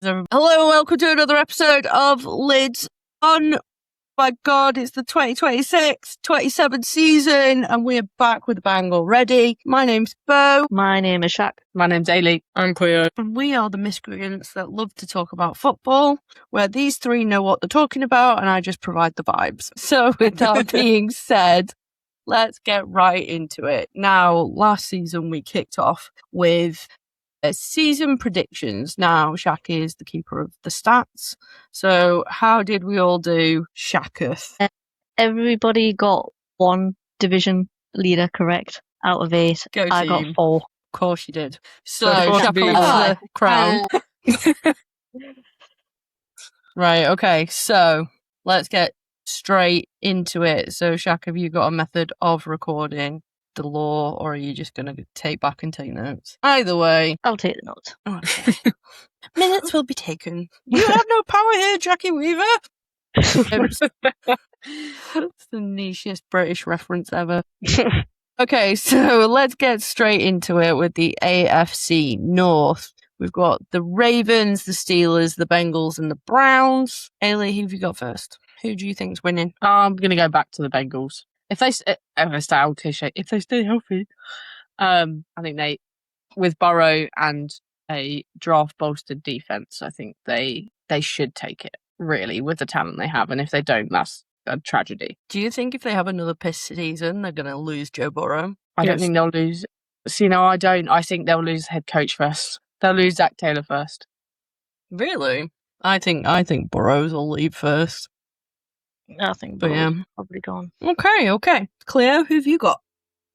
Hello and welcome to another episode of Lids On. My God, it's the 2026-27 season and we're back with a bang already. My name's Bo. My name is Shaq. My name's Ailey. I'm Cleo. And we are the miscreants that love to talk about football, where these three know what they're talking about and I just provide the vibes. So with that being said, let's get right into it. Now, last season we kicked off with season predictions. Now, Shaq is the keeper of the stats. So, how did we all do, Shaqeth? Everybody got one division leader correct out of 8. Go I team. got 4. Of course you did. So, So Shaq be- holds the crown. Right, okay. So, let's get straight into it. So, Shaq, have you got a method of recording the law, or are you just going to take back and take notes? Either way. I'll take the notes. Okay. Minutes will be taken. You have no power here, Jackie Weaver. It's the nichest British reference ever. Okay, so let's get straight into it with the AFC North. We've got the Ravens, the Steelers, the Bengals, and the Browns. Ailey, who have you got first? Who do you think's winning? I'm going to go back to the Bengals. If they stay healthy, I think they, with Burrow and a draft bolstered defense, I think they should take it, really, with the talent they have. And if they don't, that's a tragedy. Do you think if they have another piss season, they're going to lose Joe Burrow? I don't think they'll lose. See, no, I don't. I think they'll lose head coach first. They'll lose Zach Taylor first. Really? I think Burrows will leave first. I think But yeah. probably gone. Okay. Cleo, who have you got?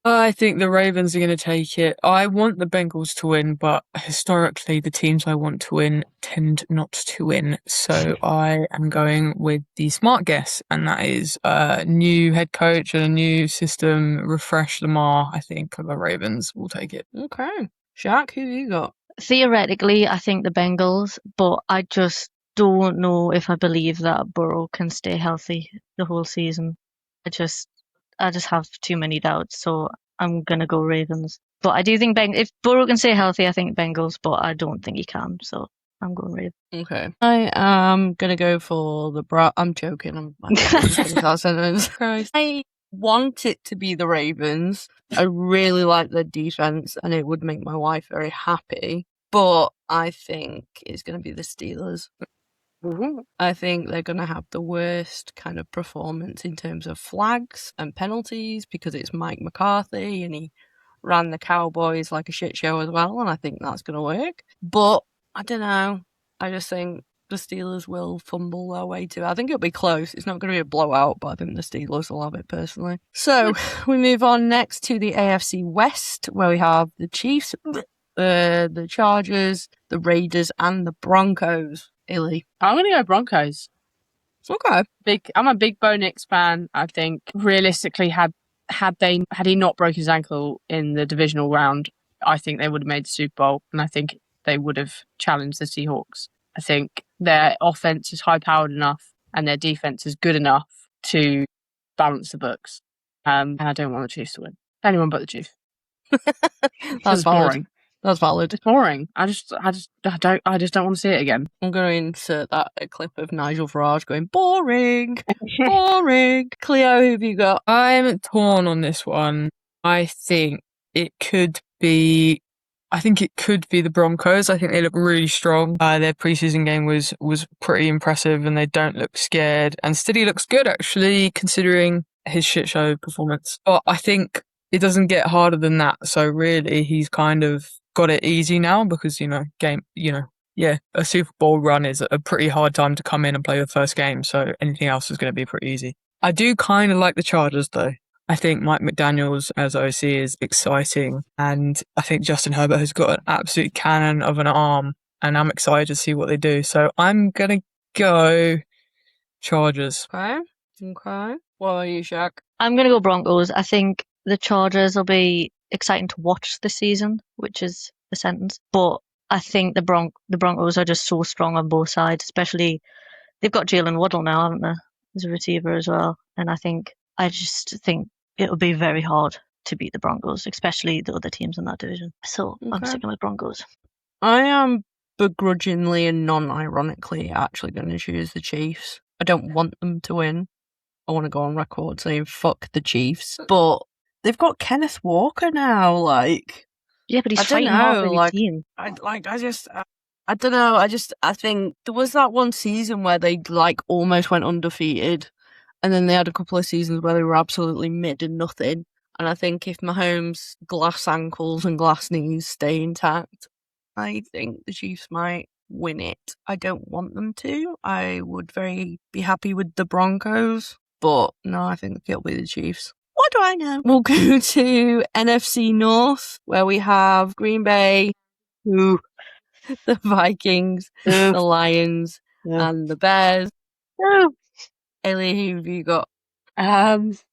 I think the Ravens are going to take it. I want the Bengals to win, but historically, the teams I want to win tend not to win. So I am going with the smart guess, and that is a new head coach and a new system. Refresh Lamar. I think the Ravens will take it. Okay. Shaq, who have you got? Theoretically, I think the Bengals, but I just don't know if I believe that Burrow can stay healthy the whole season. I just have too many doubts, so I'm gonna go Ravens. But I do think if Burrow can stay healthy, I think Bengals, but I don't think he can, so I'm going Ravens. Okay. I am gonna go for the I'm joking. I'm that sentence. I want it to be the Ravens. I really like their defense, and it would make my wife very happy. But I think it's gonna be the Steelers. I think they're going to have the worst kind of performance in terms of flags and penalties because it's Mike McCarthy and he ran the Cowboys like a shit show as well, and I think that's going to work. But I don't know. I just think the Steelers will fumble their way to it. I think it'll be close. It's not going to be a blowout, but I think the Steelers will have it personally. So we move on next to the AFC West, where we have the Chiefs, the Chargers, the Raiders, and the Broncos. Illy. I'm going to go Broncos. Okay. I'm a big Bo Nix fan. I think realistically, had he not broke his ankle in the divisional round, I think they would have made the Super Bowl, and I think they would have challenged the Seahawks. I think their offense is high-powered enough, and their defense is good enough to balance the books. And I don't want the Chiefs to win. Anyone but the Chiefs. That's boring. That's valid. It's boring. I just don't want to see it again. I'm going to insert a clip of Nigel Farage going, boring, boring. Cleo, who have you got? I'm torn on this one. I think it could be the Broncos. I think they look really strong. Their preseason game was pretty impressive, and they don't look scared. And Steady looks good, actually, considering his shit show performance. But I think it doesn't get harder than that. So really, he's kind of got it easy now because, a Super Bowl run is a pretty hard time to come in and play the first game. So anything else is going to be pretty easy. I do kind of like the Chargers, though. I think Mike McDaniels as OC is exciting, and I think Justin Herbert has got an absolute cannon of an arm, and I'm excited to see what they do. So I'm going to go Chargers. Okay. What are you, Shaq? I'm going to go Broncos. I think the Chargers will be exciting to watch this season, which is the sentence. But I think the Broncos are just so strong on both sides, especially they've got Jalen Waddle now, haven't they, as a receiver as well. And I just think it'll be very hard to beat the Broncos, especially the other teams in that division. So I'm sticking with Broncos. I am begrudgingly and non-ironically actually going to choose the Chiefs. I don't want them to win. I want to go on record saying fuck the Chiefs, but they've got Kenneth Walker now. Like, Yeah, but he's I don't fighting hard for know. his Like, team. I don't know. I think there was that one season where they like almost went undefeated, and then they had a couple of seasons where they were absolutely mid and nothing. And I think if Mahomes' glass ankles and glass knees stay intact, I think the Chiefs might win it. I don't want them to. I would very be happy with the Broncos, but no, I think it'll be the Chiefs. What do I know? We'll go to NFC North, where we have Green Bay, the Vikings, the Lions, and the Bears. Ellie, who have you got? That's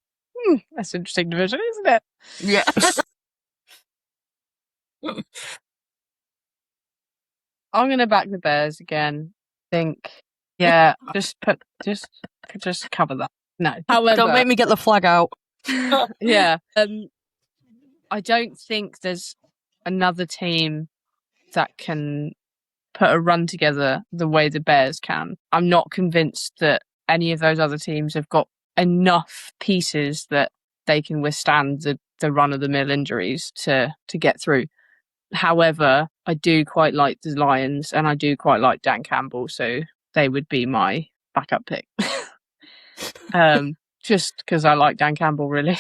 an interesting division, isn't it? Yeah. I'm gonna back the Bears again. Think, yeah, just cover that. No, however, Don't make me get the flag out. yeah, I don't think there's another team that can put a run together the way the Bears can. I'm not convinced that any of those other teams have got enough pieces that they can withstand the run-of-the-mill injuries to get through. However, I do quite like the Lions and I do quite like Dan Campbell, so they would be my backup pick. Just because I like Dan Campbell, really.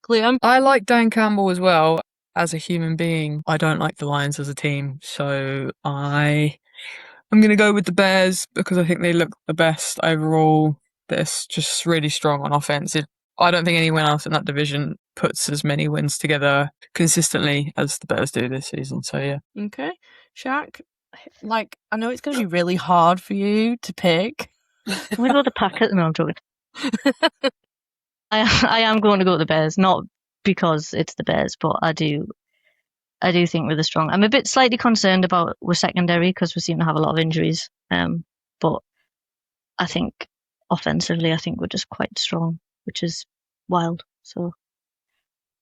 Liam? I like Dan Campbell as well. As a human being, I don't like the Lions as a team, so I'm going to go with the Bears because I think they look the best overall. They're just really strong on offense. I don't think anyone else in that division puts as many wins together consistently as the Bears do this season. So, yeah. Okay. Shaq, like, I know it's going to be really hard for you to pick. I'm going to go the Packers. No, I'm joking. I am going to go with the Bears, not because it's the Bears, but I do think we're the strong. I'm a bit slightly concerned about our secondary because we seem to have a lot of injuries. But I think offensively, I think we're just quite strong, which is wild. So,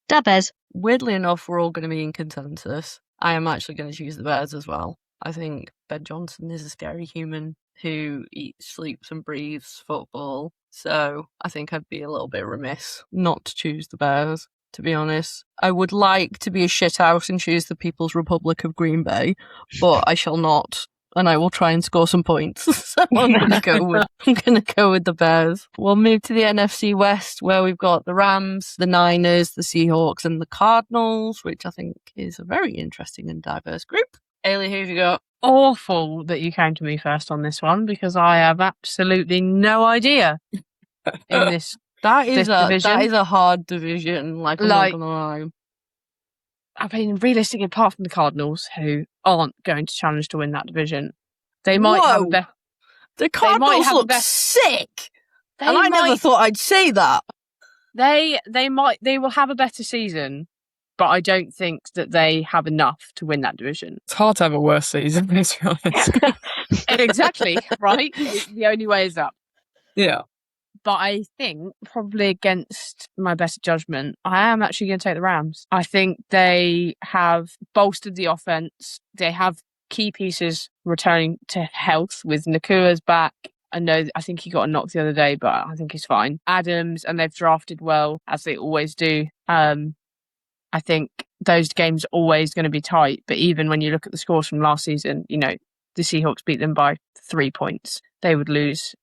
da Bears. Weirdly enough, we're all going to be in consensus. I am actually going to choose the Bears as well. I think Ben Johnson is a scary human who eats, sleeps and breathes football. So I think I'd be a little bit remiss not to choose the Bears, to be honest. I would like to be a shithouse and choose the People's Republic of Green Bay, but I shall not. And I will try and score some points. So I'm gonna go with the Bears. We'll move to the NFC West, where we've got the Rams, the Niners, the Seahawks, and the Cardinals, which I think is a very interesting and diverse group. Ailey, who have you got? Awful that you came to me first on this one because I have absolutely no idea in this. That is division. a hard division. Like, I'm not gonna lie. I mean, realistically, apart from the Cardinals, who aren't going to challenge to win that division, they might have a better. The Cardinals look sick, and I never thought I'd say that. They will have a better season, but I don't think that they have enough to win that division. It's hard to have a worse season, to be honest. Exactly, right? The only way is up. Yeah. But I think, probably against my better judgment, I am actually going to take the Rams. I think they have bolstered the offense. They have key pieces returning to health with Nakua's back. I think he got a knock the other day, but I think he's fine. Adams, and they've drafted well, as they always do. I think those games are always going to be tight. But even when you look at the scores from last season, the Seahawks beat them by 3 points. They would lose,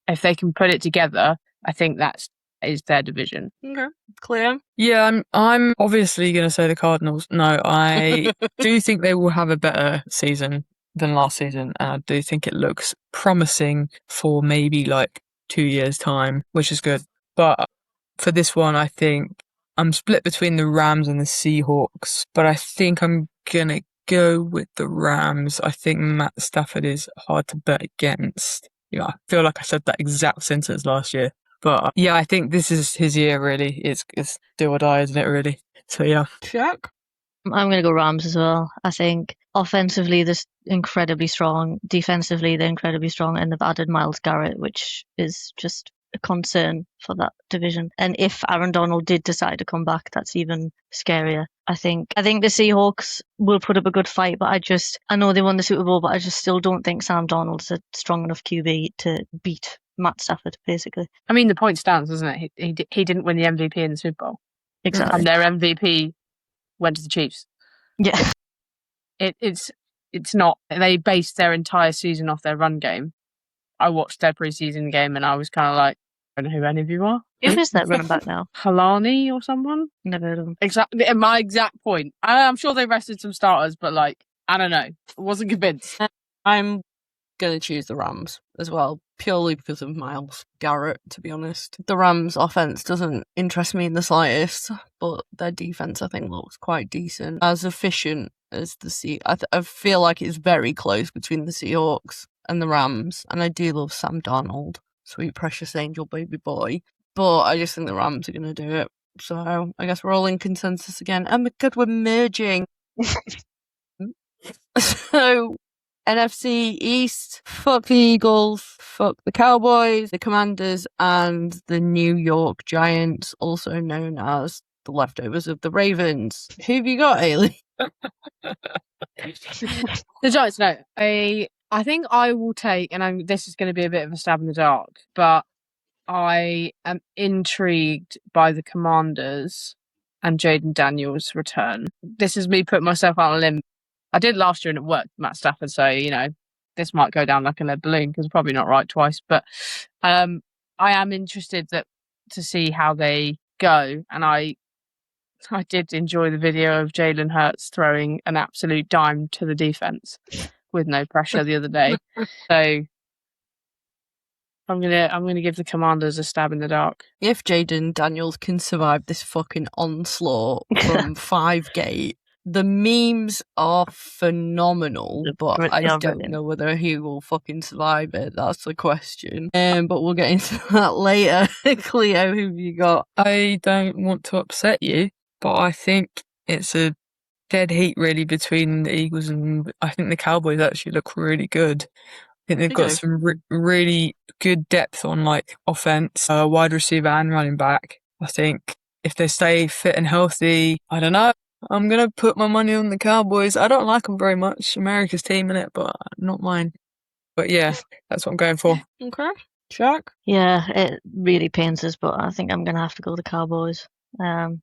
if they can put it together, I think that is their division. Okay. Clear? Yeah, I'm obviously going to say the Cardinals. No, I do think they will have a better season than last season. And I do think it looks promising for maybe like 2 years' time, which is good. But for this one, I think I'm split between the Rams and the Seahawks. But I think I'm going to go with the Rams. I think Matt Stafford is hard to bet against. Yeah, I feel like I said that exact sentence last year. But yeah, I think this is his year, really. It's do or die, isn't it, really? So yeah. Shaq? I'm going to go Rams as well. I think offensively, they're incredibly strong. Defensively, they're incredibly strong. And they've added Myles Garrett, which is just a concern for that division. And if Aaron Donald did decide to come back, that's even scarier. I think the Seahawks will put up a good fight, but I know they won the Super Bowl, but I just still don't think Sam Darnold's a strong enough QB to beat Matt Stafford, basically. I mean, the point stands, doesn't it? He didn't win the MVP in the Super Bowl. Exactly. And their MVP went to the Chiefs. Yeah. It's not. They based their entire season off their run game. I watched their preseason game and I was kind of like, I don't know who any of you are. Who is that running back now? Halani or someone? Never heard of him. Exactly. My exact point. I'm sure they rested some starters, but like, I don't know. I wasn't convinced. I'm going to choose the Rams as well, purely because of Myles Garrett, to be honest. The Rams' offense doesn't interest me in the slightest, but their defense, I think, looks quite decent. As efficient as the I feel like it's very close between the Seahawks and the Rams, and I do love Sam Darnold, sweet precious angel baby boy, but I just think the Rams are going to do it. So I guess we're all in consensus again. Oh my god, we're merging. So NFC East, fuck the Eagles, fuck the Cowboys, the Commanders, and the New York Giants, also known as the leftovers of the Ravens. Who have you got, Ailey? The Giants, no. I think I will take, and this is going to be a bit of a stab in the dark, but I am intrigued by the Commanders and Jaden Daniels' return. This is me putting myself on a limb. I did last year and it worked, Matt Stafford, so, this might go down like a lead balloon because I'm probably not right twice, but I am interested to see how they go, and I did enjoy the video of Jalen Hurts throwing an absolute dime to the defense with no pressure the other day. So I'm gonna give the Commanders a stab in the dark. If Jaden Daniels can survive this fucking onslaught from 5-gate, the memes are phenomenal, but I don't know whether he will fucking survive it. That's the question. But we'll get into that later. Cleo, who have you got? I don't want to upset you, but I think it's a dead heat really between the Eagles and I think the Cowboys actually look really good. I think they've got some really good depth on like offense, wide receiver and running back. I think if they stay fit and healthy, I don't know. I'm going to put my money on the Cowboys. I don't like them very much. America's team in it, but not mine. But yeah, that's what I'm going for. Okay. Chuck? Yeah, it really pains us, but I think I'm going to have to go the Cowboys. They're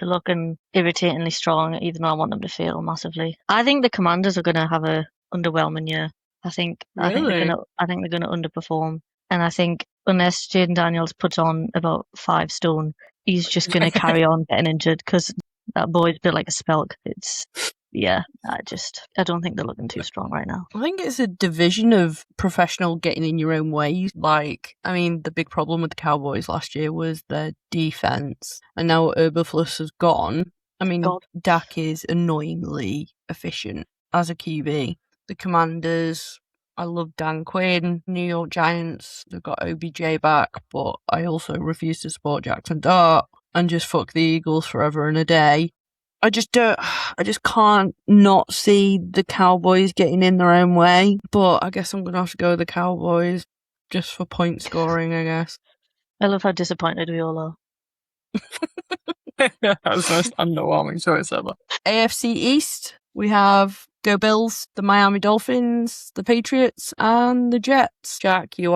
looking irritatingly strong, even though I want them to fail massively. I think the Commanders are going to have a underwhelming year. I think they're going to underperform, and I think unless Jaden Daniels puts on about 5 stone, he's just going to carry on getting injured because that boy's built like a spelk. I don't think they're looking too strong right now. I think it's a division of professional getting in your own way. Like, I mean, the big problem with the Cowboys last year was their defense, and now Eberflus has gone. I mean, Dak is annoyingly efficient as a QB. The Commanders, I love Dan Quinn. New York Giants, they've got OBJ back, but I also refuse to support Jackson Dart and just fuck the Eagles forever and a day. I just can't not see the Cowboys getting in their own way, but I guess I'm going to have to go with the Cowboys just for point scoring, I guess. I love how disappointed we all are. That's the most underwhelming choice ever. AFC East, we have Go Bills, the Miami Dolphins, the Patriots, and the Jets. Jack, you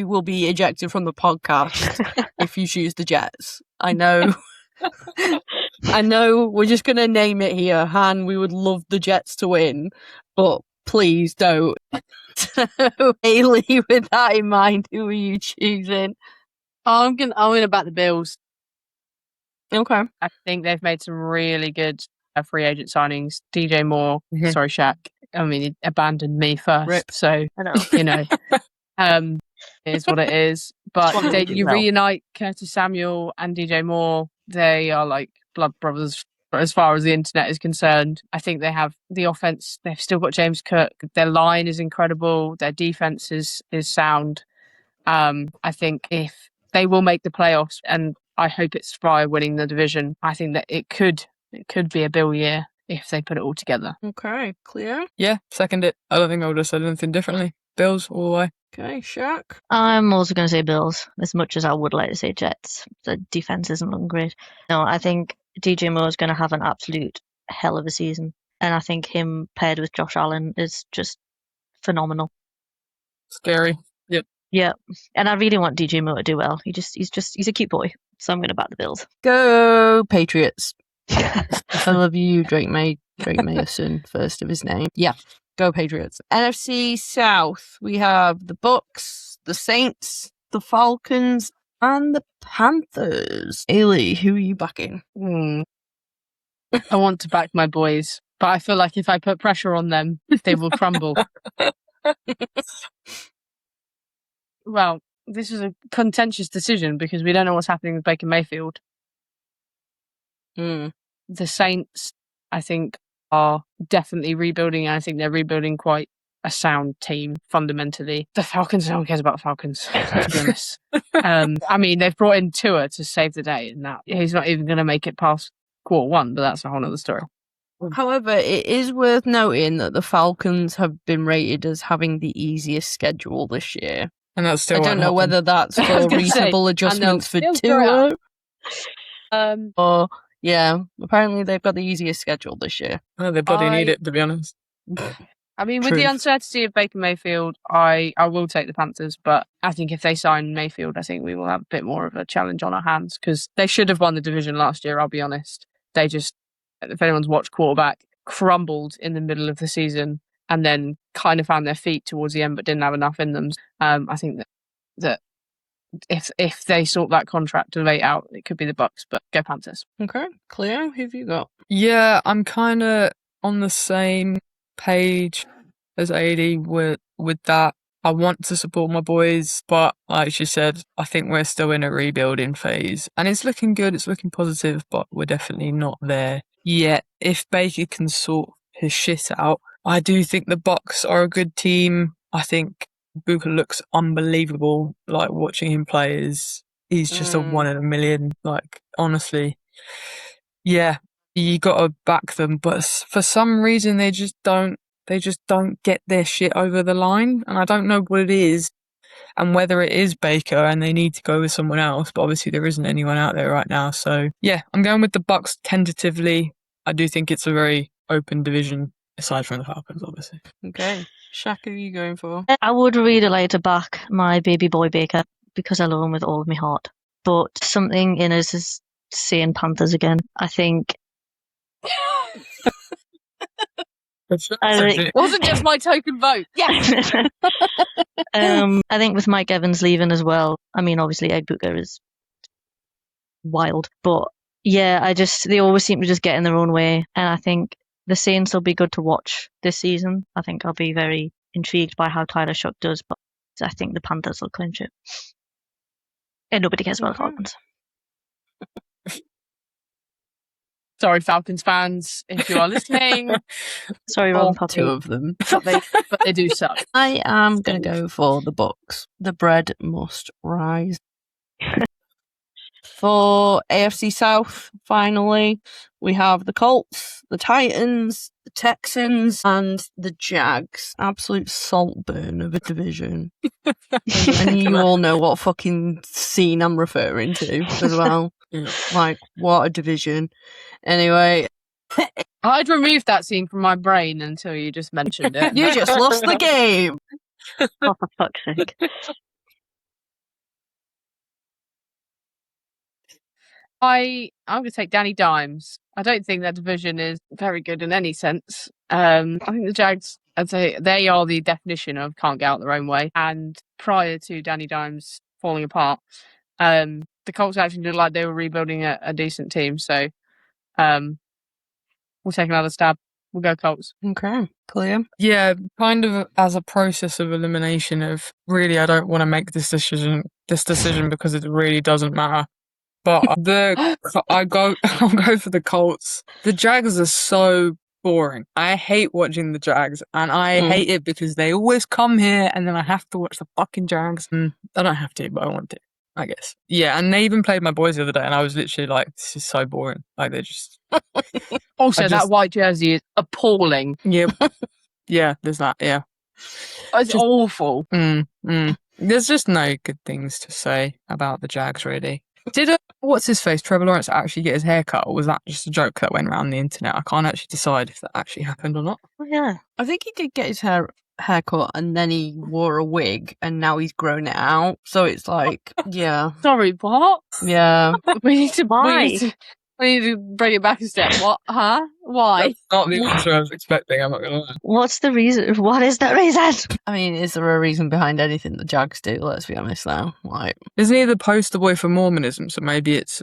will be ejected from the podcast if you choose the Jets. I know. I know we're just going to name it here. Han, we would love the Jets to win, but please don't. So, Hayley, with that in mind, who are you choosing? I'm gonna back the Bills. Okay. I think they've made some really good free agent signings. DJ Moore, sorry, Shaq. I mean, he abandoned me first, Rip. so it is what it is. But you reunite Curtis Samuel and DJ Moore. They are like blood brothers as far as the internet is concerned. I think they have the offense. They've still got James Cook. Their line is incredible. Their defense is sound. I think if they will make the playoffs, and I hope it's by winning the division, I think that it could be a Bill year. if they put it all together. Okay, clear. Yeah, second it. I don't think I would have said anything differently. Bills all the way. Okay, Shaq. I'm also going to say Bills, as much as I would like to say Jets. The defense isn't looking great. No, I think DJ Moore is going to have an absolute hell of a season. And I think him paired with Josh Allen is just phenomenal. Scary. Yep. Yeah. And I really want DJ Moore to do well. He's a cute boy. So I'm going to back the Bills. Go Patriots. I love you, Drake Mason, first of his name. Yeah, go Patriots. NFC South, we have the Bucks, the Saints, the Falcons, and the Panthers. Ailey, who are you backing? I want to back my boys, but I feel like if I put pressure on them, they will crumble. Well, this is a contentious decision because we don't know what's happening with Baker Mayfield. The Saints, I think, are definitely rebuilding. I think they're rebuilding quite a sound team fundamentally. The Falcons, no one cares about Falcons, to be honest. I mean, they've brought in Tua to save the day, and that he's not even going to make it past quarter one, but that's a whole other story. However, it is worth noting that the Falcons have been rated as having the easiest schedule this year. And that's still I don't know whether that's for reasonable adjustments for Tua. Or, yeah, apparently they've got the easiest schedule this year. Well, they bloody need it, to be honest. I mean, with the uncertainty of Baker Mayfield, I will take the Panthers, but I think if they sign Mayfield, I think we will have a bit more of a challenge on our hands because they should have won the division last year, I'll be honest. They just, if anyone's watched quarterback, crumbled in the middle of the season and then kind of found their feet towards the end but didn't have enough in them. I think that if they sort that contract debate out, it could be the Bucks, but go Panthers. Okay, Cleo, who have you got? Yeah, I'm kind of on the same page as AD with that. I want to support my boys, but like she said, I think we're still in a rebuilding phase. And it's looking good, it's looking positive, but we're definitely not there yet. If Baker can sort his shit out, I do think the Bucks are a good team. I think Booker looks unbelievable. Like, watching him play he's just a one in a million. Like, honestly. Yeah, you gotta back them, but for some reason they just don't get their shit over the line, and I don't know what it is and whether it is Baker and they need to go with someone else, but obviously there isn't anyone out there right now. So yeah, I'm going with the Bucks tentatively. I do think it's a very open division, aside from the Falcons, obviously. Okay. Shaq, who are you going for? I would really like to back my baby boy Baker because I love him with all of my heart. But something in us is saying Panthers again. I think It wasn't just my token vote. Yes. I think with Mike Evans leaving as well, I mean, obviously Egg Booker is wild, but yeah, they always seem to just get in their own way, and I think the Saints will be good to watch this season. I think I'll be very intrigued by how Tyler Shuck does, but I think the Panthers will clinch it. And nobody cares about the Falcons. Sorry, Falcons fans, if you are listening. Sorry, Robin Poppy. Two of them. But they do suck. I am going to go for the Bucks. The bread must rise. For AFC South, finally, we have the Colts, the Titans, the Texans, and the Jags. Absolute saltburn of a division. And you all know what fucking scene I'm referring to as well. Like, what a division. Anyway. I'd removed that scene from my brain until you just mentioned it. You just lost the game. Oh, for fuck's sake. I'm going to take Danny Dimes. I don't think that division is very good in any sense. I think the Jags, I'd say they are the definition of can't get out their own way. And prior to Danny Dimes falling apart, the Colts actually looked like they were rebuilding a decent team. So we'll take another stab. We'll go Colts. Okay, clear. Yeah, kind of as a process of elimination of really, I don't want to make this decision because it really doesn't matter. But I'll go for the Colts. The Jags are so boring. I hate watching the Jags, and I hate it because they always come here, and then I have to watch the fucking Jags. I don't have to, but I want to. I guess. Yeah, and they even played my boys the other day, and I was literally like, this is so boring. Like, they're just... Also, that white jersey is appalling. Yeah, yeah, there's that, yeah. It's awful. There's just no good things to say about the Jags, really. Did what's-his-face, Trevor Lawrence, actually get his hair cut, or was that just a joke that went around the internet? I can't actually decide if that actually happened or not. Oh, yeah. I think he did get his haircut, and then he wore a wig, and now he's grown it out. So it's like, yeah. Sorry, what? Yeah. We need to Why? we need to bring it back a step. What? Huh? Why? That's not the answer I was expecting, I'm not going to lie. What's the reason? What is the reason? I mean, is there a reason behind anything the Jags do? Let's be honest now. Like, Isn't he the poster boy for Mormonism? So maybe it's...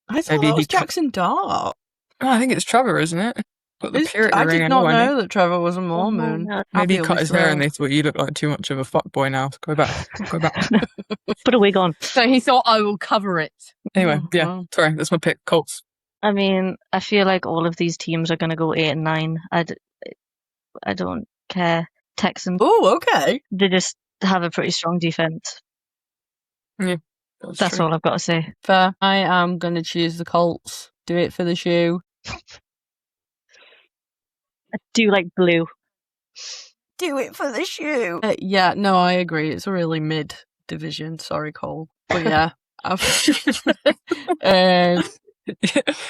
I thought Maybe that was he cut- Jackson Dart. Oh, I think it's Trevor, isn't it? Got the purity I ring did not anyway. know that Trevor was a Mormon. Maybe he Happy cut his hair and with they thought you look like too much of a fuckboy now. So go back. Go back. Put a wig on. So he thought, I will cover it. Anyway, Oh, yeah. wow. Sorry, that's my pick. Colts. I mean, I feel like all of these teams are going to go 8-9. I don't care. Texans, Oh, okay. they just have a pretty strong defense. That's true. all I've got to say. Fair. I am going to choose the Colts. Do it for the shoe. I do like blue. Do it for the shoe. Yeah, no, I agree. It's a really mid division. Sorry, Cole. But yeah.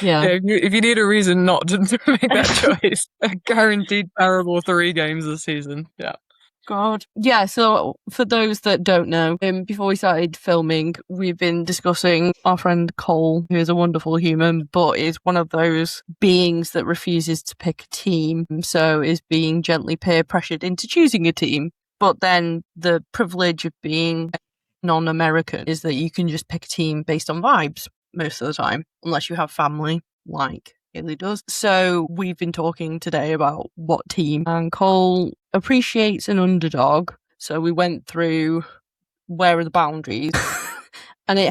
Yeah. If you need a reason not to make that choice, a guaranteed terrible 3 games this season. Yeah. God. Yeah, so for those that don't know, before we started filming, we've been discussing our friend Cole, who is a wonderful human, but is one of those beings that refuses to pick a team, so is being gently peer pressured into choosing a team. But then the privilege of being non-American is that you can just pick a team based on vibes most of the time, unless you have family, like Haley does. So we've been talking today about what team, and Cole appreciates an underdog. So we went through where are the boundaries, and they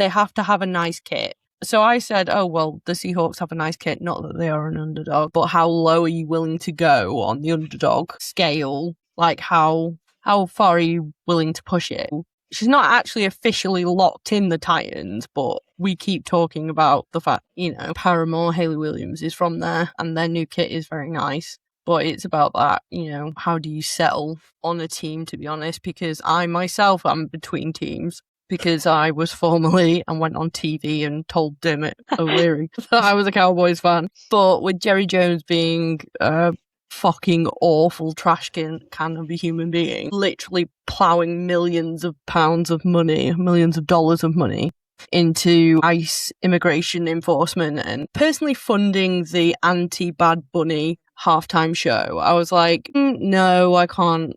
have to have a nice kit. So I said, oh, well, the Seahawks have a nice kit, not that they are an underdog, but how low are you willing to go on the underdog scale? Like, how far are you willing to push it? She's not actually officially locked in the Titans, but we keep talking about the fact, Paramore, Haley Williams is from there, and their new kit is very nice. But it's about that, how do you settle on a team, to be honest? Because I myself am between teams, because I was formerly and went on TV and told Dermot O'Leary that I was a Cowboys fan. But with Jerry Jones being fucking awful trash can of a human being, literally ploughing millions of pounds of money, millions of dollars of money into ICE immigration enforcement and personally funding the anti-Bad Bunny halftime show. I was like, no, I can't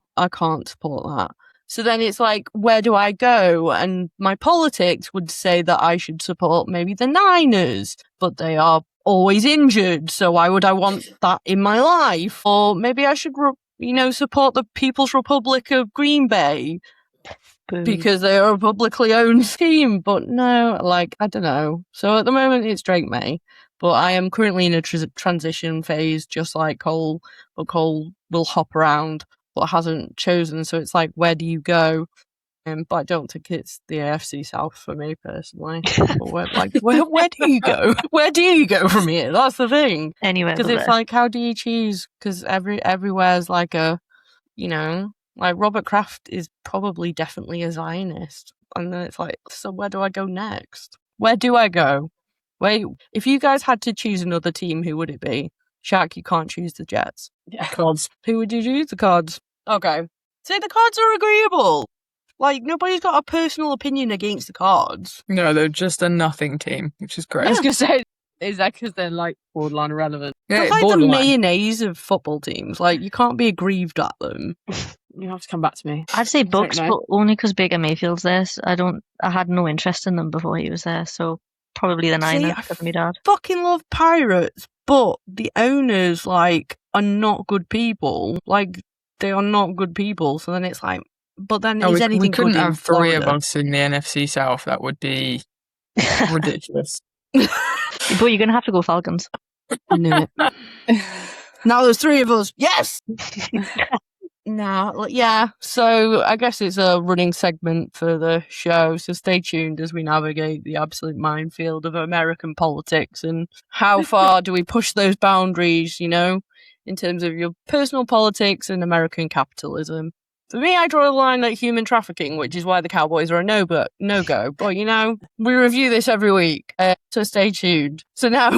support that. So then it's like, where do I go? And my politics would say that I should support maybe the Niners, but they are always injured, so why would I want that in my life? Or maybe I should, support the People's Republic of Green Bay because they are a publicly owned team. But no, I don't know. So at the moment, it's Drake May. But I am currently in a transition phase, just like Cole. But Cole will hop around, but hasn't chosen. So it's like, where do you go? But I don't think it's the AFC South for me personally. But where do you go? Where do you go from here? That's the thing. Anywhere. Because it's like, how do you choose? Because everywhere's like like Robert Kraft is probably definitely a Zionist. And then it's like, so where do I go next? Where do I go? Wait, if you guys had to choose another team, who would it be? Shaq, you can't choose the Jets. Yeah. Cards. Who would you choose? The Cards. Okay. Say the Cards are agreeable. Like, nobody's got a personal opinion against the Cards. No, they're just a nothing team, which is great. I was going to say, is that because they're borderline irrelevant? Yeah, They're like borderline. the mayonnaise of football teams. Like, you can't be aggrieved at them. You have to come back to me. I'd say I don't Bucks, know. but only because Baker Mayfield's there. I had no interest in them before he was there, so probably the Niners I because of my dad. fucking love Pirates, but the owners, are not good people. Like, they are not good people. So then it's like, but then is anything we couldn't good in have 3 of Florida? us in the NFC South. That would be ridiculous. But you're going to have to go Falcons. I knew it. Now there's 3 of us. Yes! Yeah. So I guess it's a running segment for the show. So stay tuned as we navigate the absolute minefield of American politics and how far do we push those boundaries, you know, in terms of your personal politics and American capitalism. For me, I draw the line at human trafficking, which is why the Cowboys are a no-go. But, you know, we review this every week, so stay tuned. So now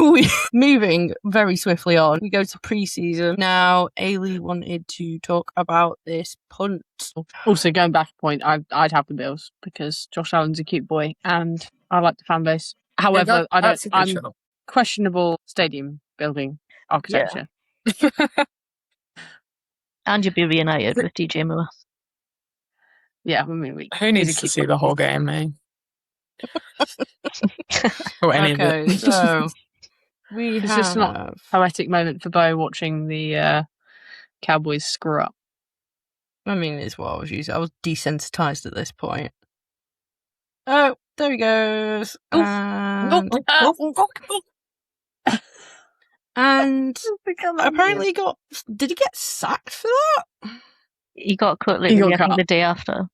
moving very swiftly on, we go to preseason. Now, Ailey wanted to talk about this punt. Also, going back a point, I'd have the Bills because Josh Allen's a cute boy and I like the fan base. However, I'm questionable stadium building architecture. Yeah. And you'd be reunited with DJ Moore. Yeah, I mean, who needs to see the whole game, mate? Or any of it. So it's just not a poetic moment for Bo watching the Cowboys screw up. I mean, it's what I was using. I was desensitized at this point. Oh, there he goes. And apparently did he get sacked for that? He got cut literally, I think, the day after.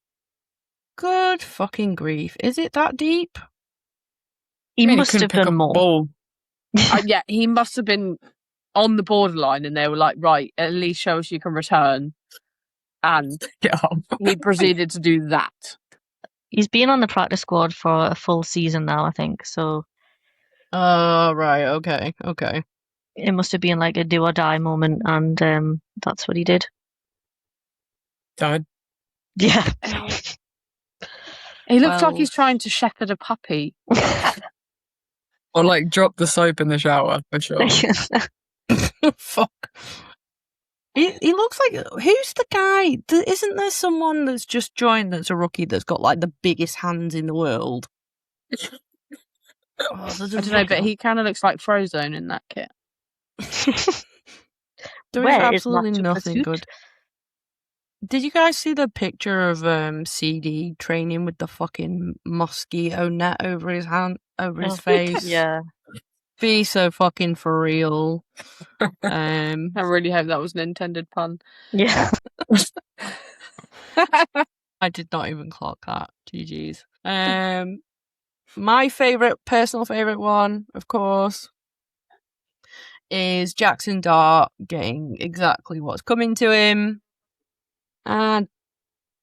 Good fucking grief. Is it that deep? He must have done more. Yeah, he must have been on the borderline and they were like, right, at least show us you can return. And he proceeded to do that. He's been on the practice squad for a full season now, I think, so... right, okay. It must have been like a do or die moment, and that's what he did. Died? Yeah. He looks like he's trying to shepherd a puppy. Or like drop the soap in the shower, for sure. Fuck. He looks like... Who's the guy? Isn't there someone that's just joined that's a rookie that's got like the biggest hands in the world? I don't know, but he kind of looks like Frozone in that kit. There is absolutely nothing good. Did you guys see the picture of CD training with the fucking mosquito net over his face? Yeah. Be so fucking for real. I really hope that was an intended pun. Yeah. I did not even clock that. GG's. My personal favourite one, of course, is Jackson Dart getting exactly what's coming to him. And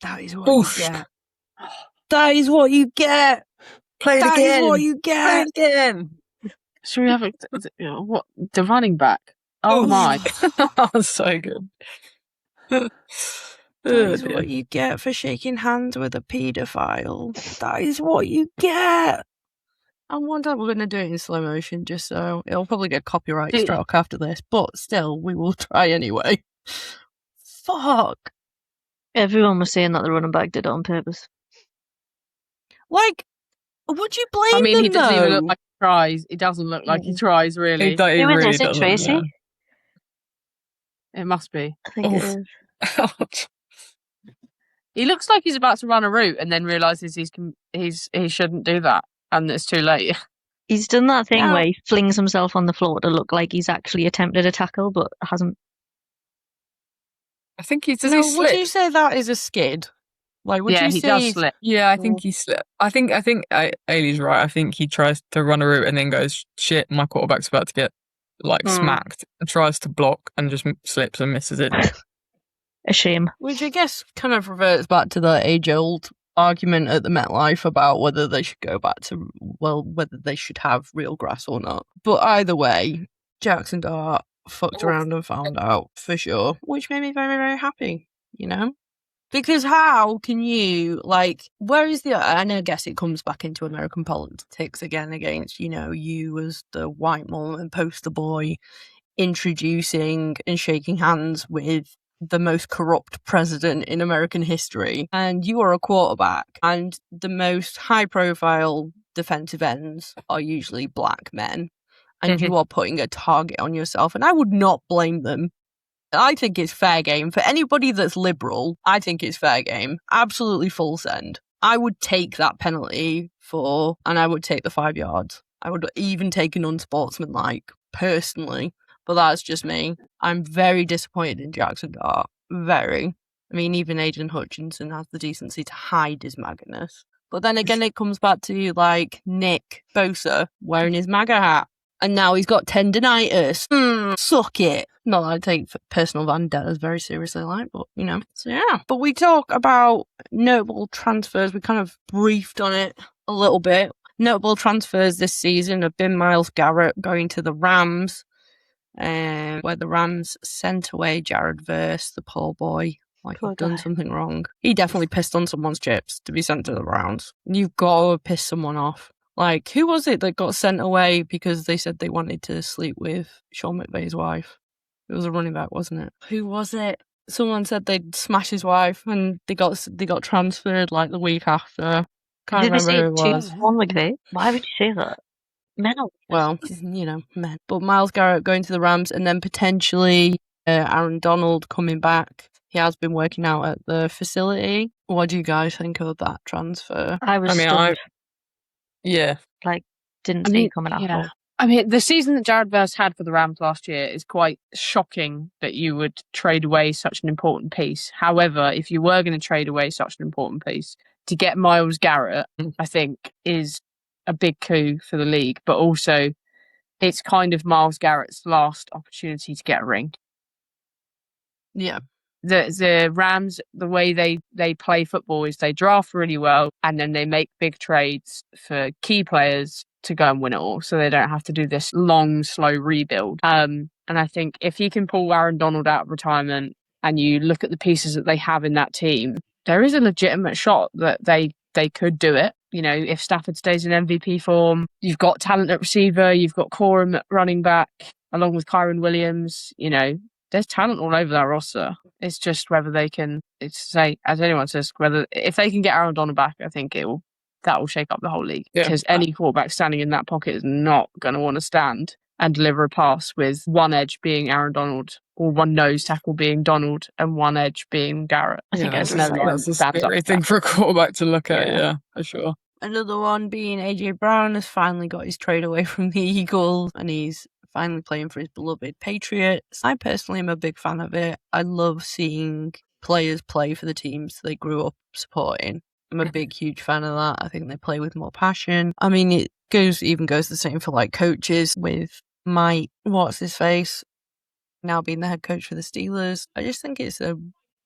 that is what you get. That is what you get. Play it again. That is what you get. Play it again. Should we have what? The running back. Oh my. So good. That is what you get for shaking hands with a paedophile. That is what you get. And one day we're going to do it in slow motion, just so it'll probably get copyright struck after this, but still, we will try anyway. Fuck. Everyone was saying that the running back did it on purpose. Like, would you blame I mean, them, he doesn't though? even look like he tries. He doesn't look like he tries, really. Who is it, Tracy? Yeah. It must be. I think it is. He looks like he's about to run a route and then realises he shouldn't do that and it's too late. He's done that thing where he flings himself on the floor to look like he's actually attempted a tackle, but hasn't. I think he would you say that is a skid? Like, would you say he does slip. Yeah, I think he slipped. I think Ailey's right. I think he tries to run a route and then goes, shit, my quarterback's about to get smacked, and tries to block and just slips and misses it. A shame. Which I guess kind of reverts back to the age-old argument at the MetLife about whether they should go back to, whether they should have real grass or not. But either way, Jackson Dart fucked around and found out for sure, which made me very, very happy, you know? Because how can you, where is and I guess it comes back into American politics again against, you as the white mom and poster boy introducing and shaking hands with the most corrupt president in American history. And you are a quarterback, and the most high-profile defensive ends are usually black men. And you are putting a target on yourself, and I would not blame them. I think it's fair game. For anybody that's liberal, I think it's fair game. Absolutely full send. I would take that penalty and I would take the 5 yards. I would even take an unsportsmanlike, personally. But that's just me. I'm very disappointed in Jackson Dart. Very. I mean, even Aiden Hutchinson has the decency to hide his MAGA-ness. But then again, it comes back to, like, Nick Bosa wearing his MAGA hat. And now he's got tendinitis. Suck it. Not that I take personal vendettas very seriously, like, but, you know. So, yeah. But we talk about notable transfers. We kind of briefed on it a little bit. Notable transfers this season have been Myles Garrett going to the Rams, where the Rams sent away Jared Verse, the poor boy. Like Poor he'd done guy. something wrong. He definitely pissed on someone's chips to be sent to the Browns. You've got to piss someone off. Like, who was it that got sent away because they said they wanted to sleep with Sean McVay's wife? It was a running back, wasn't it? Who was it? Someone said they'd smash his wife and they got transferred like the week after. Can't Did we remember say who it was. Sean McVay? Why would you say that? Men are Well, you know, men. But Myles Garrett going to the Rams and then potentially Aaron Donald coming back. He has been working out at the facility. What do you guys think of that transfer? I was I mean, stunned. Yeah. Like, didn't see it coming at all. I mean, the season that Jared Verse had for the Rams last year is quite shocking that you would trade away such an important piece. However, if you were going to trade away such an important piece, to get Myles Garrett, I think, is a big coup for the league. But also, it's kind of Myles Garrett's last opportunity to get a ring. Yeah. The Rams, the way they play football is they draft really well and then they make big trades for key players to go and win it all, so they don't have to do this long, slow rebuild. And I think if you can pull Aaron Donald out of retirement and you look at the pieces that they have in that team, there is a legitimate shot that they could do it. You know, if Stafford stays in MVP form, you've got talent at receiver, you've got Corum at running back, along with Kyron Williams. You know, there's talent all over that roster. It's just whether they can, as anyone says, whether if they can get Aaron Donald back, I think that will shake up the whole league. Yeah. Because any quarterback standing in that pocket is not going to want to stand and deliver a pass with one edge being Aaron Donald or one nose tackle being Donald and one edge being Garrett. I think that's everyone a scary thing for a quarterback to look at, yeah, for sure. Another one being AJ Brown has finally got his trade away from the Eagles and he's finally playing for his beloved Patriots. I personally am a big fan of it. I love seeing players play for the teams they grew up supporting. I'm a big, huge fan of that. I think they play with more passion. I mean, it goes the same for like coaches with Mike, what's his face, now being the head coach for the Steelers. I just think it's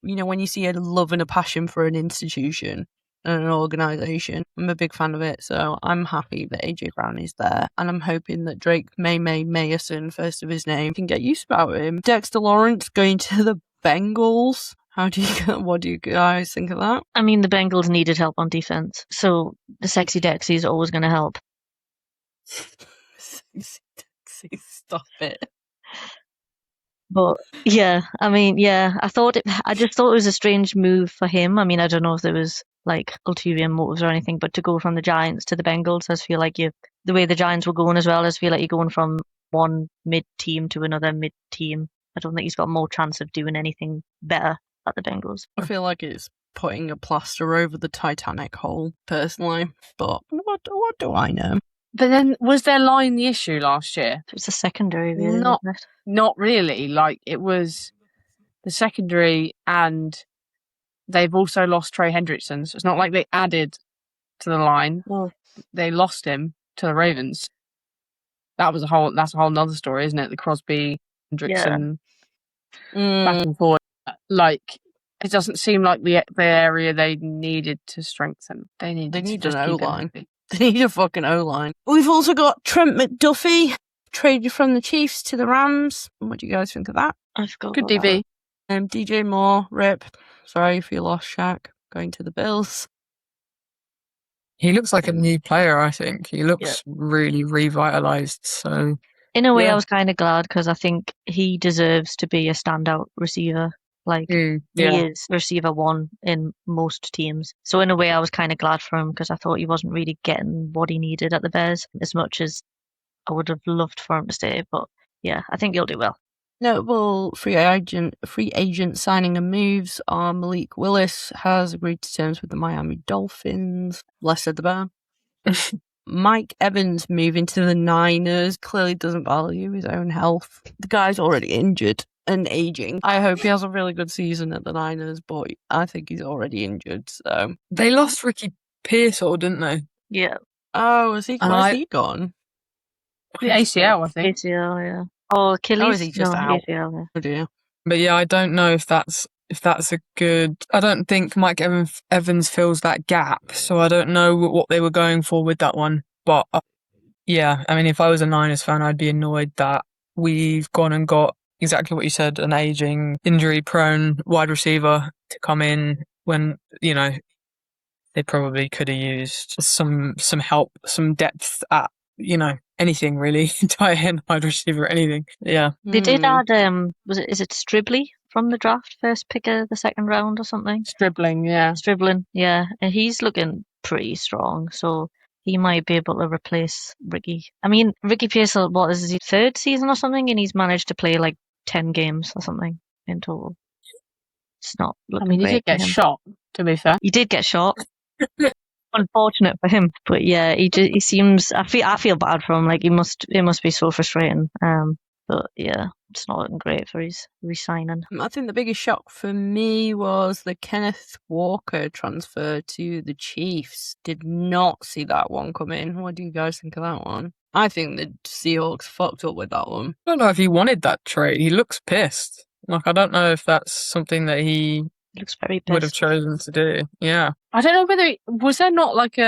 when you see a love and a passion for an institution and an organisation, I'm a big fan of it. So I'm happy that AJ Brown is there. And I'm hoping that Drake Mayerson, first of his name, can get used about him. Dexter Lawrence going to the Bengals. What do you guys think of that? I mean, the Bengals needed help on defense, so the sexy Dexy is always going to help. Stop it. But yeah, I mean, yeah, I just thought it was a strange move for him. I mean, I don't know if there was like ulterior motives or anything, but to go from the Giants to the Bengals, I just feel like the way the Giants were going as well, I just feel like you're going from one mid-team to another mid-team. I don't think he's got more chance of doing anything better at the Bengals. I feel like it's putting a plaster over the Titanic hole, personally. But what do I know? But then, was their line the issue last year? It was the secondary, really. Not really. Like, it was the secondary, and they've also lost Trey Hendrickson. So it's not like they added to the line. Well, they lost him to the Ravens. That's a whole nother story, isn't it? The Crosby, Hendrickson, back and forth. Like, it doesn't seem like the area they needed to strengthen. They need an O-line. They need a fucking O-line. We've also got Trent McDuffie traded from the Chiefs to the Rams. What do you guys think of that? I forgot. Good DB. DJ Moore, rip. Sorry for your loss, Shaq. Going to the Bills. He looks like a new player, I think. He looks really revitalised. So, in a way, I was kind of glad because I think he deserves to be a standout receiver. Like, he is receiver one in most teams. So in a way, I was kind of glad for him because I thought he wasn't really getting what he needed at the Bears as much as I would have loved for him to stay. But yeah, I think he'll do well. Notable free agent signing and moves are Malik Willis has agreed to terms with the Miami Dolphins. Bless the bear. Mike Evans moving to the Niners clearly doesn't value his own health. The guy's already injured. and aging. I hope he has a really good season at the Niners, but I think he's already injured. So They lost Ricky Pearsall, didn't they? Yeah. oh, is he? And Where's he gone? The ACL, I think. ACL, yeah. Oh, Achilles? Oh, is he just no, out? ACL, yeah. Oh dear. But yeah, I don't know if that's a good. I don't think Mike Evans fills that gap, so I don't know what they were going for with that one. But yeah, I mean, if I was a Niners fan, I'd be annoyed that we've gone and got exactly what you said, an aging, injury-prone wide receiver to come in when, you know, they probably could have used some help, some depth at, you know, anything really, tight end, wide receiver, anything. Yeah. They did Hmm. add, is it Stribley from the draft, first pick of the second round or something? Dribbling, yeah. Striblin, yeah. And he's looking pretty strong, so he might be able to replace Ricky. I mean, Ricky Pearsall, what is his third season or something, and he's managed to play like 10 games or something in total. It's not I looking mean, he great did get for him. shot, to be fair. He did get shot. Unfortunate for him, but yeah, he seems. I feel bad for him. Like it must be so frustrating. But yeah, it's not looking great for his re-signing. I think the biggest shock for me was the Kenneth Walker transfer to the Chiefs. Did not see that one coming. What do you guys think of that one? I think the Seahawks fucked up with that one. I don't know if he wanted that trade. He looks pissed. Like, I don't know if that's something that he He looks very would have pissed. chosen to do. Yeah. I don't know whether was there not like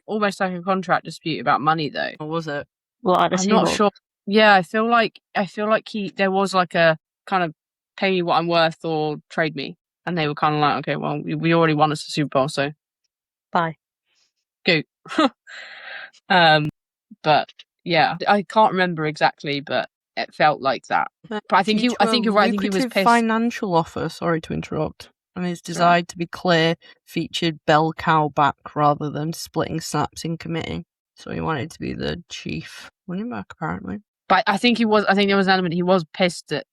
almost like a contract dispute about money though. Or was it? Well, I'm not sure. Yeah, I feel like there was like a kind of pay me what I'm worth or trade me, and they were kind of like, okay, well, we already won us a Super Bowl, so Bye. go. But yeah, I can't remember exactly, but it felt like that. But I think you're right. I think he was Lucrative pissed. financial offer. Sorry to interrupt. And his desire to be clear featured bell cow back rather than splitting snaps in committing. So he wanted to be the chief running back, apparently. But I think there was an element he was pissed that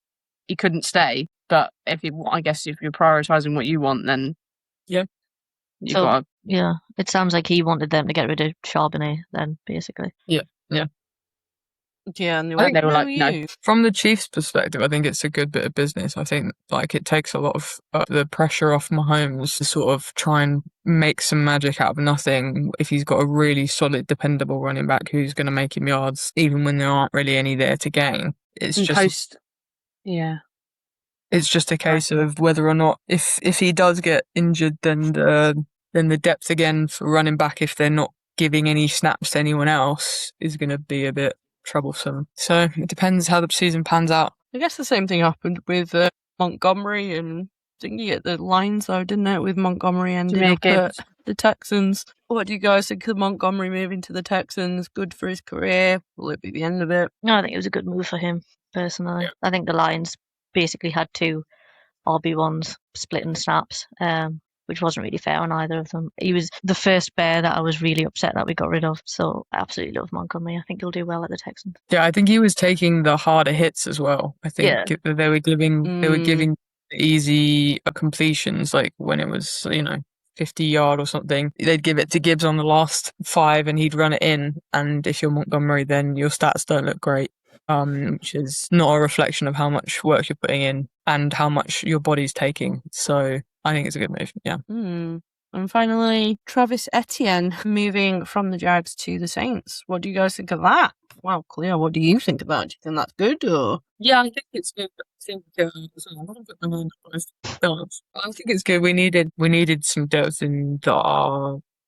he couldn't stay. But I guess if you're prioritizing what you want, then Yeah. you got. Yeah, it sounds like he wanted them to get rid of Charbonnet then, basically. Yeah, and they I think went, they were no, like, no. you. From the Chiefs' perspective, I think it's a good bit of business. I think like it takes a lot of the pressure off Mahomes to sort of try and make some magic out of nothing. If he's got a really solid, dependable running back who's going to make him yards, even when there aren't really any there to gain, it's just Yeah. It's just a case of whether or not if he does get injured, then the depth again for running back, if they're not giving any snaps to anyone else, is going to be a bit troublesome. So it depends how the season pans out. I guess the same thing happened with Montgomery and thingy at the Lions, though, didn't it? With Montgomery ending up at the Texans. What do you guys think of Montgomery moving to the Texans? Good for his career? Will it be the end of it? No, I think it was a good move for him, personally. Yeah. I think the Lions basically had two RB1s splitting snaps, which wasn't really fair on either of them. He was the first Bear that I was really upset that we got rid of, so I absolutely love Montgomery. I think he'll do well at the Texans. Yeah, I think he was taking the harder hits as well. I think they were giving easy completions, like when it was 50-yard or something. They'd give it to Gibbs on the last 5 and he'd run it in. And if you're Montgomery, then your stats don't look great, which is not a reflection of how much work you're putting in and how much your body's taking. So I think it's a good move. Yeah. And finally, Travis Etienne moving from the Jags to the Saints. What do you guys think of that? Wow, Cleo, what do you think about it? Do you think that's good or? Yeah, I think it's good. I think it's good. We needed some depth in the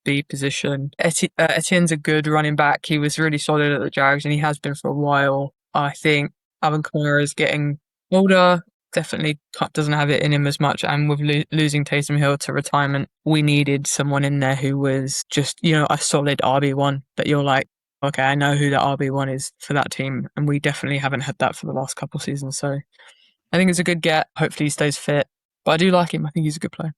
RB position. Etienne's a good running back. He was really solid at the Jags, and he has been for a while. I think Alvin Kamara is getting older. Definitely doesn't have it in him as much. And with losing Taysom Hill to retirement, we needed someone in there who was just a solid RB1 that you're like, okay, I know who the RB1 is for that team. And we definitely haven't had that for the last couple of seasons. So I think it's a good get. Hopefully he stays fit. But I do like him. I think he's a good player.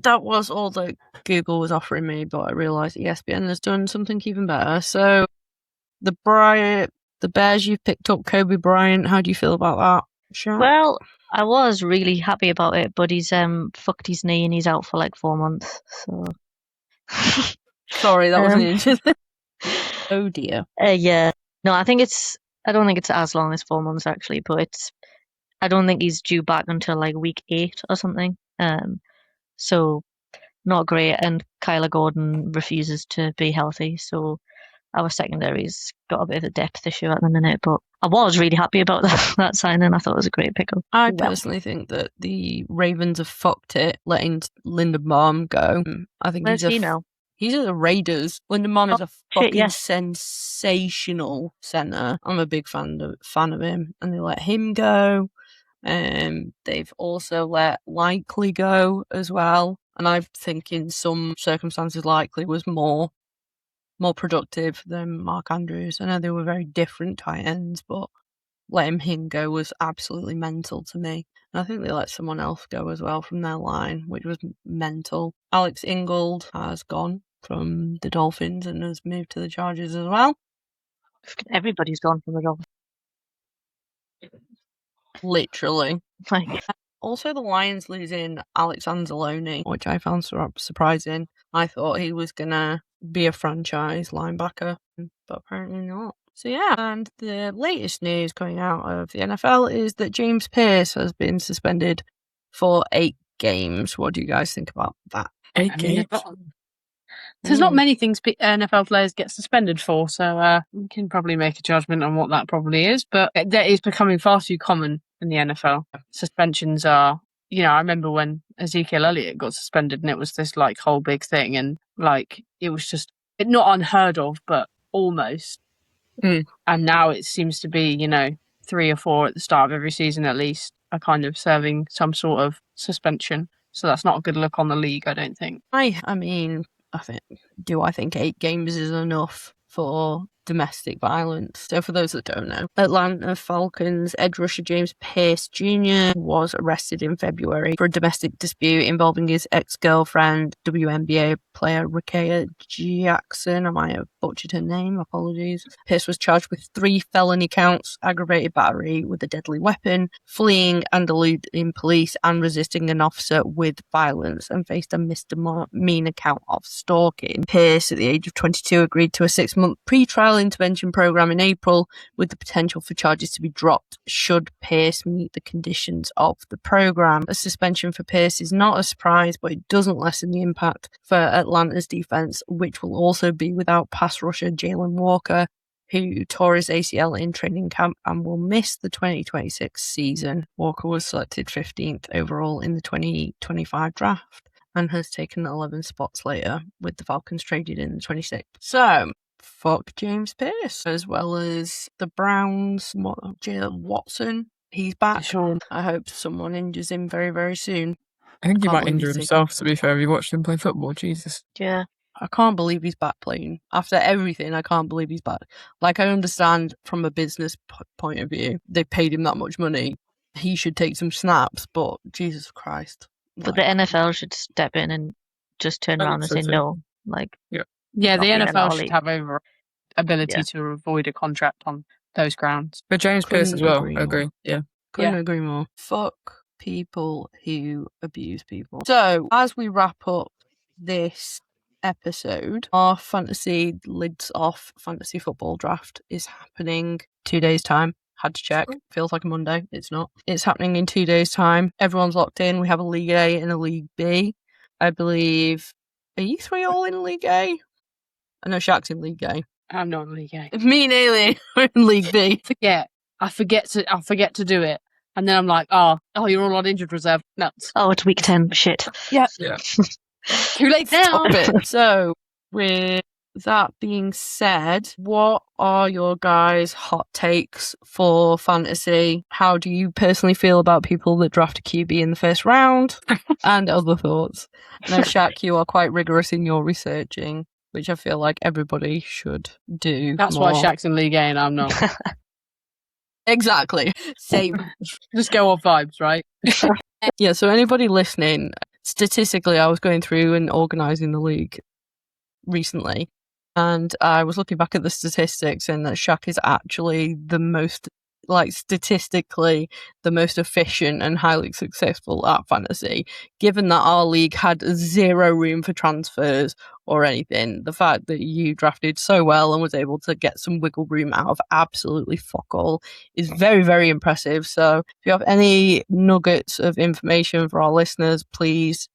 That was all that Google was offering me, but I realised ESPN has done something even better. So the Bears, you've picked up Kobe Bryant. How do you feel about that, Sha? Well, I was really happy about it, but he's fucked his knee and he's out for like 4 months. So sorry, that wasn't interesting. Oh dear. Yeah. No, I don't think it's as long as 4 months actually, but I don't think he's due back until like week 8 or something. So not great. And Kyler Gordon refuses to be healthy. So our secondary's got a bit of a depth issue at the minute. But I was really happy about that signing. I thought it was a great pickup. I personally think that the Ravens have fucked it, letting Lindenbaum go. I think Where's he now? He's at the Raiders. Lindenbaum is a fucking yes. sensational center. I'm a big fan of him, and they let him go. They've also let Likely go as well, and I think in some circumstances Likely was more productive than Mark Andrews. I know they were very different tight ends, but letting him go was absolutely mental to me. And I think they let someone else go as well from their line, which was mental. Alex Ingold has gone from the Dolphins and has moved to the Chargers as well. Everybody's gone from the Dolphins. Literally. Like, also, the Lions losing Alex Anzalone, which I found surprising. I thought he was going to be a franchise linebacker, but apparently not. So yeah, and the latest news coming out of the NFL is that James Pearce has been suspended for 8 games. What do you guys think about that? 8 games? There's not many things NFL players get suspended for, so we can probably make a judgment on what that probably is, but that is becoming far too common in the NFL. Suspensions are, I remember when Ezekiel Elliott got suspended and it was this like whole big thing, and like it was just not unheard of, but almost. And now it seems to be, 3 or 4 at the start of every season at least are kind of serving some sort of suspension. So that's not a good look on the league, I don't think. I mean, I think 8 games is enough for domestic violence. So for those that don't know, Atlanta Falcons edge rusher James Pearce Jr. was arrested in February for a domestic dispute involving his ex-girlfriend, WNBA player Rickea Jackson. I might have butchered her name, apologies. Pearce was charged with 3 felony counts: aggravated battery with a deadly weapon, fleeing and eluding police, and resisting an officer with violence, and faced a misdemeanor count of stalking. Pearce, at the age of 22, agreed to a 6-month pre-trial intervention program in April, with the potential for charges to be dropped should Pearce meet the conditions of the program. A suspension for Pearce is not a surprise, but it doesn't lessen the impact for Atlanta's defense, which will also be without pass rusher Jalen Walker, who tore his ACL in training camp and will miss the 2026 season. Walker was selected 15th overall in the 2025 draft and has taken 11 spots later, with the Falcons traded in the 26th. So, fuck James Pearce, as well as the Browns. Jalen Watson, he's back. Sure. I hope someone injures him very, very soon. I think he Can't might believe injure he's himself, to be fair. Have you watched him play football? Jesus. yeah. I can't believe he's back playing. After everything, I can't believe he's back. Like, I understand from a business point of view, they paid him that much money. He should take some snaps, but Jesus Christ. But the NFL should step in and just turn I around and think say so too. no. Like, Yeah, not the being in NFL our should league. have ability Yeah. to avoid a contract on those grounds. But James Pearce as well, Couldn't I agree. Yeah. Couldn't agree more. Fuck people who abuse people. So, as we wrap up this episode, our fantasy lids off fantasy football draft is happening 2 days' time. Had to check. Feels like a Monday. It's not. It's happening in 2 days' time. Everyone's locked in. We have a League A and a League B. I believe. Are you 3 all in League A? I know Shaq's in League A. I'm not in League A. Me and Ailey are in League B. I forget to do it, and then I'm like, oh, you're all on injured reserve. Nuts. Oh, it's week 10. Shit. Yeah. Too late now. Stop it. So, with that being said, what are your guys' hot takes for fantasy? How do you personally feel about people that draft a QB in the first round? And other thoughts. Now, Shaq, you are quite rigorous in your researching, which I feel like everybody should do. That's more. why Shaq's in League A and I'm not. Exactly. Same. Just go off vibes, right? Yeah, so anybody listening, statistically, I was going through and organising the league recently, and I was looking back at the statistics, and that Shaq is actually the most like statistically the most efficient and highly successful at fantasy, given that our league had zero room for transfers or anything. The fact that you drafted so well and was able to get some wiggle room out of absolutely fuck all is very, very impressive. So if you have any nuggets of information for our listeners, please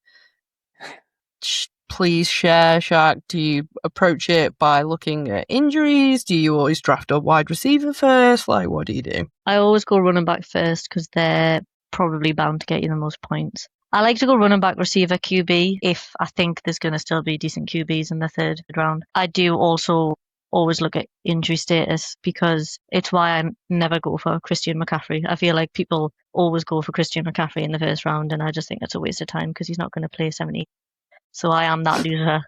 share. Shaq, do you approach it by looking at injuries? Do you always draft a wide receiver first? Like, what do you do? I always go running back first because they're probably bound to get you the most points. I like to go running back, receiver, QB if I think there's going to still be decent QBs in the third round. I do also always look at injury status because it's why I never go for Christian McCaffrey. I feel like people always go for Christian McCaffrey in the first round, and I just think it's a waste of time because he's not going to play 70. So I am that loser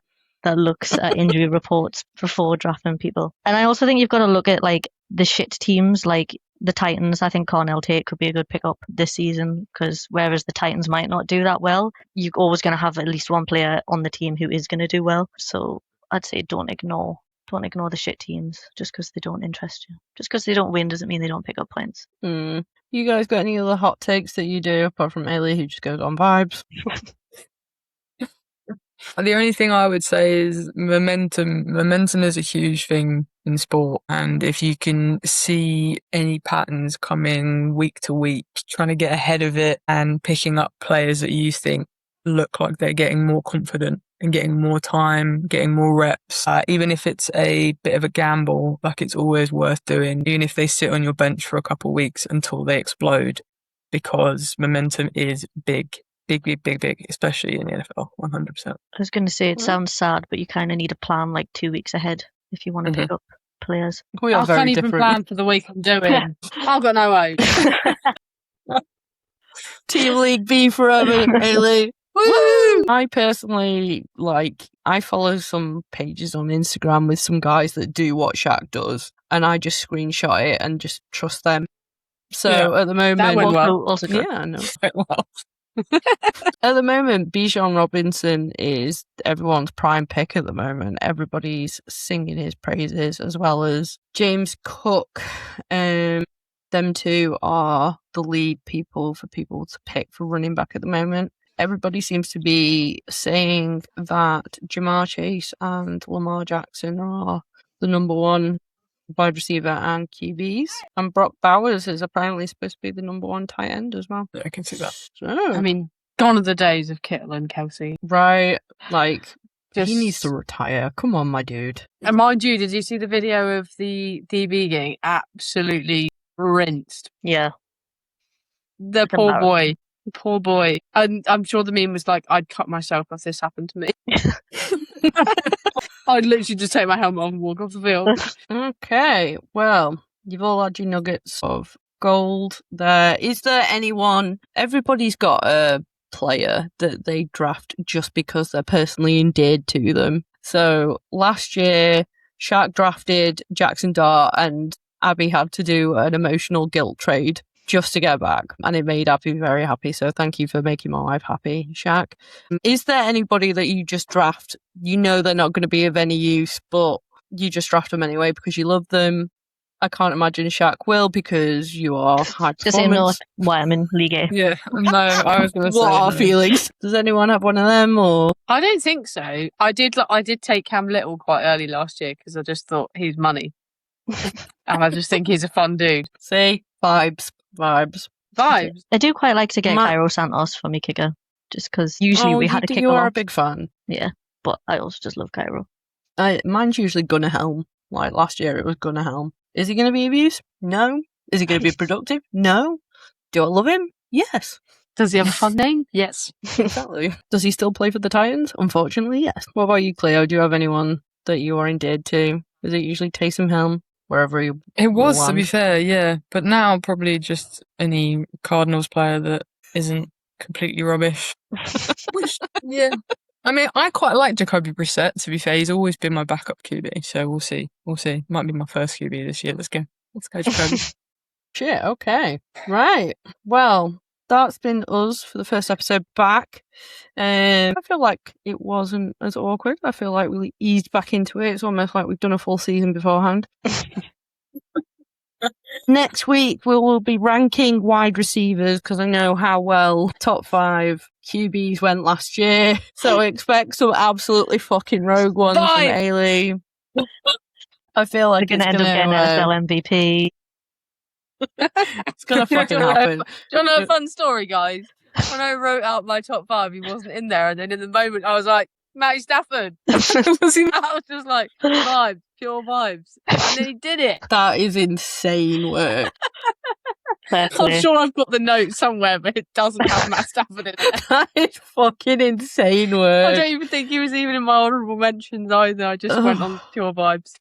that looks at injury reports before drafting people. And I also think you've got to look at like the shit teams, like the Titans. I think Cornell Tate could be a good pickup this season because whereas the Titans might not do that well, you're always going to have at least one player on the team who is going to do well. So I'd say don't ignore the shit teams just because they don't interest you. Just because they don't win doesn't mean they don't pick up points. You guys got any other hot takes that you do apart from Ailey, who just goes on vibes? The only thing I would say is momentum. Momentum is a huge thing in sport. And if you can see any patterns come in week to week, trying to get ahead of it and picking up players that you think look like they're getting more confident and getting more time, getting more reps, even if it's a bit of a gamble, like it's always worth doing, even if they sit on your bench for a couple of weeks until they explode, because momentum is big. Big, especially in the NFL, 100%. I was going to say it sounds sad, but you kind of need a plan like 2 weeks ahead if you want to pick up players. We are I very can't even different. plan for the week I'm doing. I've got no hope. Team League B forever, Ailey. Woo! I personally, I follow some pages on Instagram with some guys that do what Shaq does, and I just screenshot it and just trust them. So at the moment, that went well. Also good. Yeah, I know. Well, At the moment, Bijan Robinson is everyone's prime pick at the moment. Everybody's singing his praises, as well as James Cook. Them two are the lead people for people to pick for running back at the moment. Everybody seems to be saying that Jamar Chase and Lamar Jackson are the number one wide receiver and QBs. And Brock Bowers is apparently supposed to be the number one tight end as well. I can see that. So, I mean, gone are the days of Kittle and Kelsey. right, like, Just... he needs to retire. Come on, my dude. And mind you, did you see the video of the DB getting absolutely rinsed? Yeah. The poor boy. Poor boy. And I'm sure the meme was like, I'd cut myself if this happened to me. I'd literally just take my helmet off and walk off the field. Okay, well, you've all had your nuggets of gold there. Is there anyone, everybody's got a player that they draft just because they're personally endeared to them. So last year, Shaq drafted Jackson Dart and Abby had to do an emotional guilt trade just to get back, and it made Abby very happy. So thank you for making my wife happy, Shaq. Is there anybody that you just draft, you know they're not going to be of any use, but you just draft them anyway because you love them? I can't imagine Shaq will because you are high Just so you know performance. why I'm in League A. Yeah, no, I was going to say. What are no. feelings? Does anyone have one of them, or? I don't think so. I did take Cam Little quite early last year because I just thought he's money. And I just think he's a fun dude. See? Vibes. Vibes. I do quite like to get Cairo Santos for me kicker, just because usually we had a kicker. You are a big fan. Yeah, but I also just love Cairo. Mine's usually Gunnar Helm. Like last year it was Gunnar Helm. Is he going to be abused? No. Is he going to be productive? No. Do I love him? Yes. Does he have a fun name? Yes. Exactly. Does he still play for the Titans? Unfortunately, yes. What about you, Cleo? Do you have anyone that you are endeared to? Is it usually Taysom Helm? Wherever he It was, to be fair, yeah. But now probably just any Cardinals player that isn't completely rubbish. Which, yeah. I mean, I quite like Jacoby Brissett, to be fair. He's always been my backup QB, so we'll see. Might be my first QB this year. Let's go, Jacoby. Shit, okay. Right. Well, that's been us for the first episode back. I feel like it wasn't as awkward. I feel like we eased back into it. It's almost like we've done a full season beforehand. Next week, we will be ranking wide receivers because I know how well top 5 QBs went last year. So expect some absolutely fucking rogue ones from Fine. Ailey. I feel like They're going to end up getting NFL MVP. It's going to fucking happen. Do you want to know a fun story, guys? When I wrote out my top 5, he wasn't in there. And then in the moment, I was like, Matty Stafford. Was he? I was just like, vibes, pure vibes. And then he did it. That is insane work. I'm sure I've got the note somewhere, but it doesn't have Matt Stafford in it. That is fucking insane work. I don't even think he was even in my honourable mentions either. I just went on pure vibes.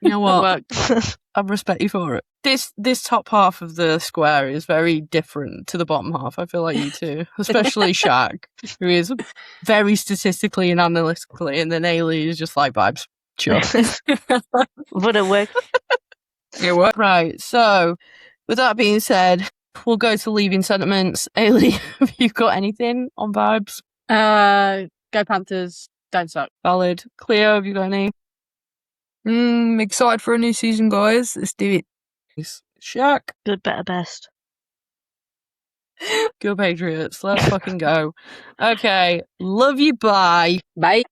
You know what? It worked. I respect you for it. This top half of the square is very different to the bottom half. I feel like you two, especially Shaq, who is very statistically and analytically, and then Ailey is just like vibes. Sure. Would it work? It worked. Right. So, with that being said, we'll go to leaving sentiments. Ailey, have you got anything on vibes? Go Panthers. Don't suck. Valid. Cleo, have you got any? Excited for a new season, guys. Let's do it. Shaq. Good, better, best. Go Patriots. Let's fucking go. Okay. Love you. Bye. Bye.